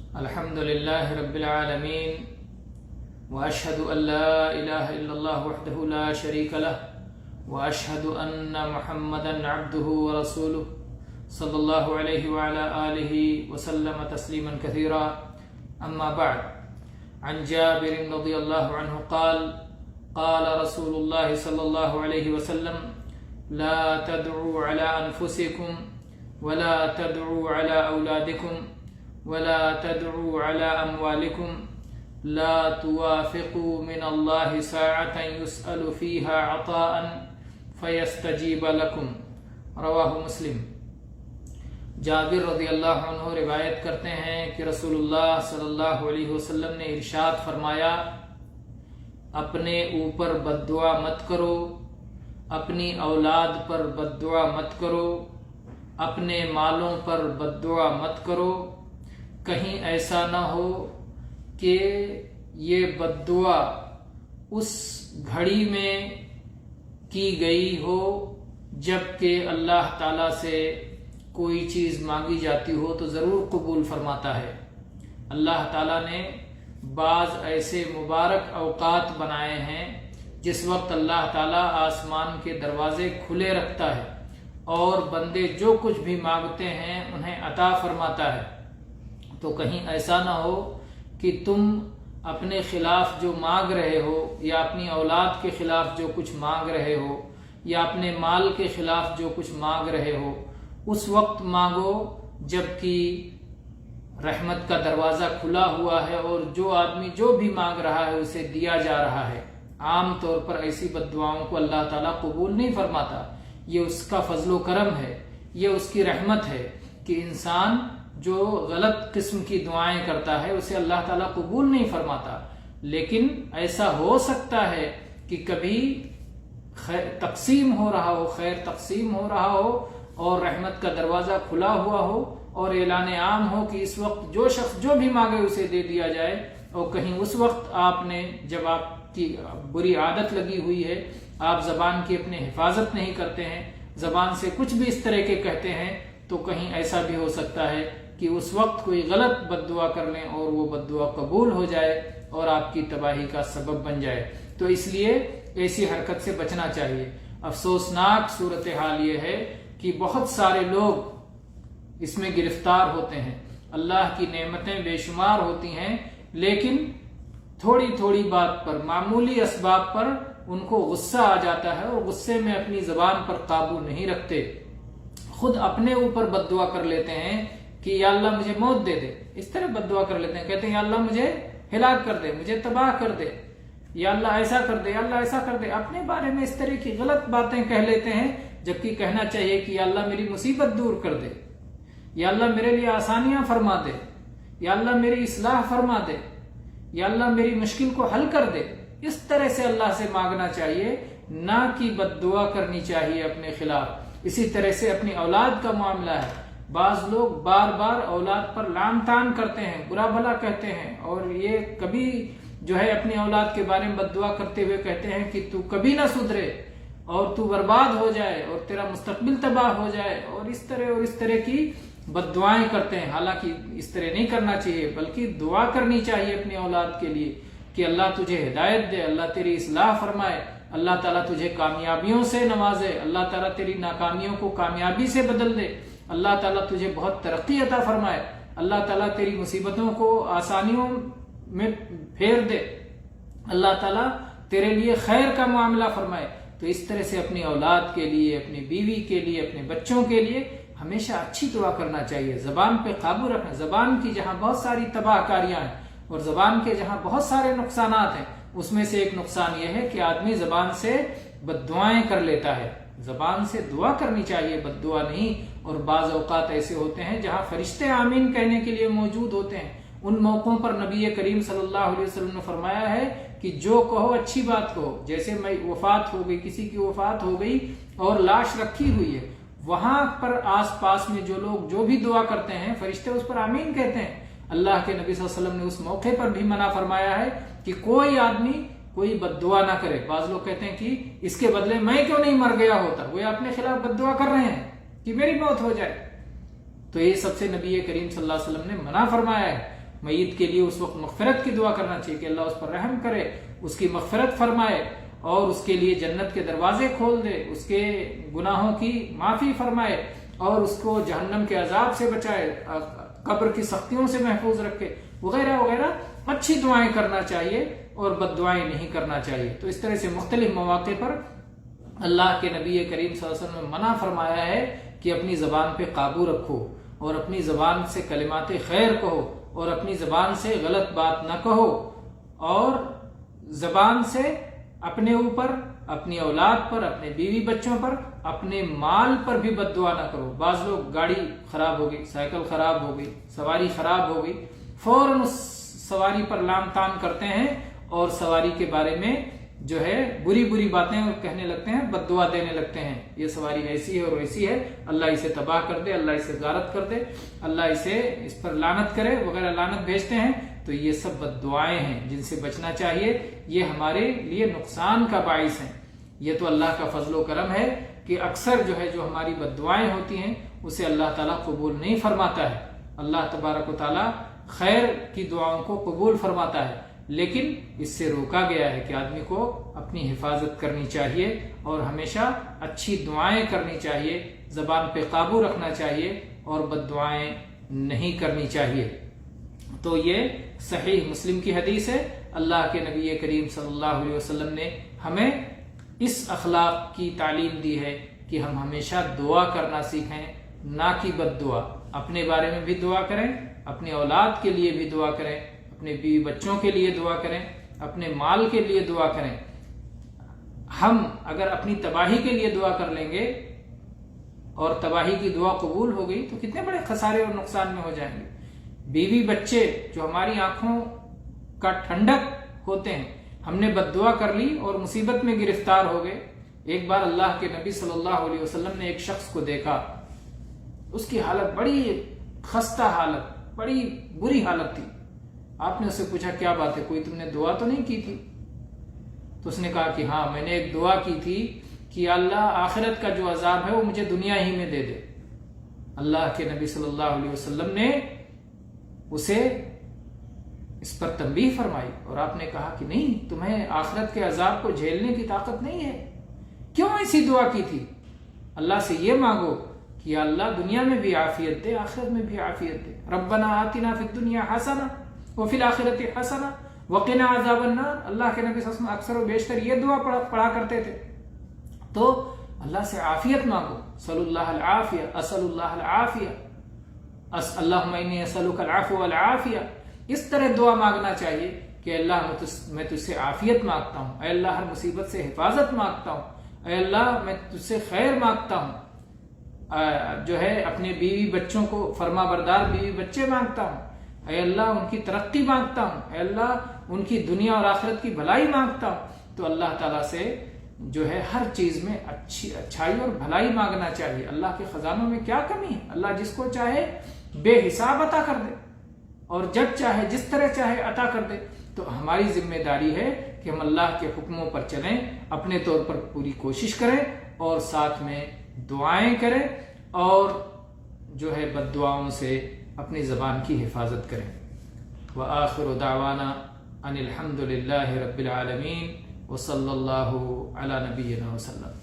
الحمد لله رب العالمين وأشهد أن لا إله إلا الله وحده لا شريك له وأشهد أن محمدا عبده ورسوله صلى الله عليه وعلى آله وسلم تسليما كثيرا. أما بعد، عن جابر رضي الله عنه قال قال رسول الله صلى الله عليه وسلم: لا تدعوا على أنفسكم ولا تدعوا على أولادكم ولا تدعوا على أموالكم لا توافقوا من الله ساعة يسأل فيها عطاء فيستجيب لكم. رواہ مسلم. جابر رضی اللہ عنہ روایت کرتے ہیں کہ رسول اللہ صلی اللہ علیہ وسلم نے ارشاد فرمایا: اپنے اوپر بد دعا مت کرو، اپنی اولاد پر بد دعا مت کرو، اپنے مالوں پر بد دعا مت کرو. کہیں ایسا نہ ہو کہ یہ بد دعا اس گھڑی میں کی گئی ہو جب کہ اللہ تعالیٰ سے کوئی چیز مانگی جاتی ہو تو ضرور قبول فرماتا ہے. اللہ تعالیٰ نے بعض ایسے مبارک اوقات بنائے ہیں جس وقت اللہ تعالیٰ آسمان کے دروازے کھلے رکھتا ہے اور بندے جو کچھ بھی مانگتے ہیں انہیں عطا فرماتا ہے. تو کہیں ایسا نہ ہو کہ تم اپنے خلاف جو مانگ رہے ہو یا اپنی اولاد کے خلاف جو کچھ مانگ رہے ہو یا اپنے مال کے خلاف جو کچھ مانگ رہے ہو اس وقت مانگو جب کہ رحمت کا دروازہ کھلا ہوا ہے اور جو آدمی جو بھی مانگ رہا ہے اسے دیا جا رہا ہے. عام طور پر ایسی بد دعاؤں کو اللہ تعالیٰ قبول نہیں فرماتا. یہ اس کا فضل و کرم ہے، یہ اس کی رحمت ہے کہ انسان جو غلط قسم کی دعائیں کرتا ہے اسے اللہ تعالیٰ قبول نہیں فرماتا. لیکن ایسا ہو سکتا ہے کہ کبھی خیر تقسیم ہو رہا ہو اور رحمت کا دروازہ کھلا ہوا ہو اور اعلان عام ہو کہ اس وقت جو شخص جو بھی مانگے اسے دے دیا جائے. اور کہیں اس وقت آپ نے جب آپ کی بری عادت لگی ہوئی ہے، آپ زبان کی اپنے حفاظت نہیں کرتے ہیں، زبان سے کچھ بھی اس طرح کے کہتے ہیں، تو کہیں ایسا بھی ہو سکتا ہے کہ اس وقت کوئی غلط بد دعا کر لیں اور وہ بد دعا قبول ہو جائے اور آپ کی تباہی کا سبب بن جائے. تو اس لیے ایسی حرکت سے بچنا چاہیے. افسوسناک صورتحال یہ ہے کہ بہت سارے لوگ اس میں گرفتار ہوتے ہیں. اللہ کی نعمتیں بے شمار ہوتی ہیں لیکن تھوڑی تھوڑی بات پر، معمولی اسباب پر ان کو غصہ آ جاتا ہے اور غصے میں اپنی زبان پر قابو نہیں رکھتے. خود اپنے اوپر بد دعا کر لیتے ہیں کہ یا اللہ مجھے موت دے دے. اس طرح بد دعا کر لیتے ہیں، کہتے ہیں یا اللہ مجھے ہلاک کر دے، مجھے تباہ کر دے، یا اللہ ایسا کر دے، یا اللہ ایسا کر دے. اپنے بارے میں اس طرح کی غلط باتیں کہہ لیتے ہیں جبکہ کہنا چاہیے کہ یا اللہ میری مصیبت دور کر دے، یا اللہ میرے لیے آسانیاں فرما دے، یا اللہ میری اصلاح فرما دے، یا اللہ میری مشکل کو حل کر دے. اس طرح سے اللہ سے مانگنا چاہیے، نہ کہ بد دعا کرنی چاہیے اپنے خلاف. اسی طرح سے اپنی اولاد کا معاملہ ہے. بعض لوگ بار بار اولاد پر لعن طعن کرتے ہیں، برا بھلا کہتے ہیں، اور یہ کبھی جو ہے اپنی اولاد کے بارے میں بد دعا کرتے ہوئے کہتے ہیں کہ تو کبھی نہ سدھرے اور تو برباد ہو جائے اور تیرا مستقبل تباہ ہو جائے، اور اس طرح کی بد دعائیں کرتے ہیں. حالانکہ اس طرح نہیں کرنا چاہیے، بلکہ دعا کرنی چاہیے اپنی اولاد کے لیے کہ اللہ تجھے ہدایت دے، اللہ تیری اصلاح فرمائے، اللہ تعالیٰ تجھے کامیابیوں سے نوازے، اللہ تعالیٰ تیری ناکامیوں کو کامیابی سے بدل دے، اللہ تعالیٰ تجھے بہت ترقی عطا فرمائے، اللہ تعالیٰ تیری مصیبتوں کو آسانیوں میں پھیر دے، اللہ تعالیٰ تیرے لیے خیر کا معاملہ فرمائے. تو اس طرح سے اپنی اولاد کے لیے، اپنی بیوی کے لیے، اپنے بچوں کے لیے ہمیشہ اچھی دعا کرنا چاہیے. زبان پہ قابو رکھنا. زبان کی جہاں بہت ساری تباہ کاریاں ہیں اور زبان کے جہاں بہت سارے نقصانات ہیں، اس میں سے ایک نقصان یہ ہے کہ آدمی زبان سے بد دعائیں کر لیتا ہے. زبان سے دعا کرنی چاہیے، بد دعا نہیں. اور بعض اوقات ایسے ہوتے ہیں جہاں فرشتے آمین کہنے کے لیے موجود ہوتے ہیں. ان موقعوں پر نبی کریم صلی اللہ علیہ وسلم نے فرمایا ہے کہ جو کہو اچھی بات کہو. جیسے میں وفات ہو گئی، کسی کی وفات ہو گئی اور لاش رکھی ہوئی ہے، وہاں پر آس پاس میں جو لوگ جو بھی دعا کرتے ہیں فرشتے اس پر آمین کہتے ہیں. اللہ کے نبی صلی اللہ علیہ وسلم نے اس موقع پر بھی منع فرمایا ہے کہ کوئی آدمی کوئی بد دعا نہ کرے. بعض لوگ کہتے ہیں کہ اس کے بدلے میں کیوں نہیں مر گیا ہوتا، وہ اپنے خلاف بد دعا کر رہے ہیں کہ میری موت ہو جائے. تو یہ سب سے نبی کریم صلی اللہ علیہ وسلم نے منع فرمایا ہے. میت کے لیے اس وقت مغفرت کی دعا کرنا چاہیے کہ اللہ اس پر رحم کرے، اس کی مغفرت فرمائے اور اس کے لیے جنت کے دروازے کھول دے، اس کے گناہوں کی معافی فرمائے اور اس کو جہنم کے عذاب سے بچائے، قبر کی سختیوں سے محفوظ رکھے، وغیرہ وغیرہ اچھی دعائیں کرنا چاہیے اور بد دعائیں نہیں کرنا چاہیے۔ تو اس طرح سے مختلف مواقع پر اللہ کے نبی کریم صلی اللہ علیہ وسلم نے منع فرمایا ہے کہ اپنی زبان پہ قابو رکھو اور اپنی زبان سے کلمات خیر کہو اور اپنی زبان سے غلط بات نہ کہو، اور زبان سے اپنے اوپر، اپنی اولاد پر، اپنے بیوی بچوں پر، اپنے مال پر بھی بد دعا نہ کرو۔ بعض لوگ گاڑی خراب ہو گئی، سائیکل خراب ہو گئی، سواری خراب ہو گئی، فوراً اس سواری پر لام تان کرتے ہیں اور سواری کے بارے میں جو ہے بری بری باتیں کہنے لگتے ہیں، بد دعا دینے لگتے ہیں، یہ سواری ایسی ہے اور ویسی ہے، اللہ اسے تباہ کر دے، اللہ اسے غارت کر دے، اللہ اس پر لعنت کرے وغیرہ، لعنت بھیجتے ہیں۔ تو یہ سب بد دعائیں ہیں جن سے بچنا چاہیے، یہ ہمارے لیے نقصان کا باعث ہیں۔ یہ تو اللہ کا فضل و کرم ہے کہ اکثر جو ہماری بد دعائیں ہوتی ہیں اسے اللہ تعالیٰ قبول نہیں فرماتا ہے۔ اللہ تبارک و تعالیٰ خیر کی دعاؤں کو قبول فرماتا ہے، لیکن اس سے روکا گیا ہے کہ آدمی کو اپنی حفاظت کرنی چاہیے اور ہمیشہ اچھی دعائیں کرنی چاہیے، زبان پہ قابو رکھنا چاہیے اور بد دعائیں نہیں کرنی چاہیے۔ تو یہ صحیح مسلم کی حدیث ہے۔ اللہ کے نبی کریم صلی اللہ علیہ وسلم نے ہمیں اس اخلاق کی تعلیم دی ہے کہ ہم ہمیشہ دعا کرنا سیکھیں، نہ کہ بد دعا۔ اپنے بارے میں بھی دعا کریں، اپنی اولاد کے لیے بھی دعا کریں، اپنے بیوی بچوں کے لیے دعا کریں، اپنے مال کے لیے دعا کریں۔ ہم اگر اپنی تباہی کے لیے دعا کر لیں گے اور تباہی کی دعا قبول ہو گئی تو کتنے بڑے خسارے اور نقصان میں ہو جائیں گے۔ بیوی بچے جو ہماری آنکھوں کا ٹھنڈک ہوتے ہیں، ہم نے بد دعا کر لی اور مصیبت میں گرفتار ہو گئے۔ ایک بار اللہ کے نبی صلی اللہ علیہ وسلم نے ایک شخص کو دیکھا، اس کی حالت بڑی خستہ حالت، بڑی بری حالت تھی۔ آپ نے اس سے پوچھا کیا بات ہے، کوئی تم نے دعا تو نہیں کی تھی؟ تو اس نے کہا کہ ہاں، میں نے ایک دعا کی تھی کہ اللہ آخرت کا جو عذاب ہے وہ مجھے دنیا ہی میں دے دے۔ اللہ کے نبی صلی اللہ علیہ وسلم نے اسے اس پر تنبیہ فرمائی اور آپ نے کہا کہ نہیں، تمہیں آخرت کے عذاب کو جھیلنے کی طاقت نہیں ہے، کیوں ایسی دعا کی تھی؟ اللہ سے یہ مانگو کہ اللہ دنیا میں بھی عافیت دے، آخرت میں بھی عافیت دے۔ ربنا آتنا فی الدنیا حسنہ وفی الآخرۃ حسنہ وقنا عذاب النار۔ اللہ کے نبی صلی اللہ علیہ وسلم اکثر و بیشتر یہ دعا پڑھا کرتے تھے۔ تو اللہ سے عافیت مانگو، صلی اللہ العافیہ، اسأل اللہ العافیہ، اللہم انی اسألک العفو والعافیہ۔ اس طرح دعا مانگنا چاہیے کہ اللہ میں تجھ سے عافیت مانگتا ہوں، اے اللہ ہر مصیبت سے حفاظت مانگتا ہوں، اے اللہ میں تجھ سے خیر مانگتا ہوں، اپنے بیوی بچوں کو فرما بردار بیوی بچے مانگتا ہوں، اے اللہ ان کی ترقی مانگتا ہوں، اے اللہ ان کی دنیا اور آخرت کی بھلائی مانگتا ہوں۔ تو اللہ تعالیٰ سے ہر چیز میں اچھائی اور بھلائی مانگنا چاہیے۔ اللہ کے خزانوں میں کیا کمی ہے؟ اللہ جس کو چاہے بے حساب عطا کر دے اور جب چاہے جس طرح چاہے عطا کر دے۔ تو ہماری ذمہ داری ہے کہ ہم اللہ کے حکموں پر چلیں، اپنے طور پر پوری کوشش کریں اور ساتھ میں دعائیں کریں اور بد دعاؤں سے اپنی زبان کی حفاظت کریں۔ وآخر دعوانا ان الحمد للہ رب العالمین وصلی اللہ علی نبینا وسلم۔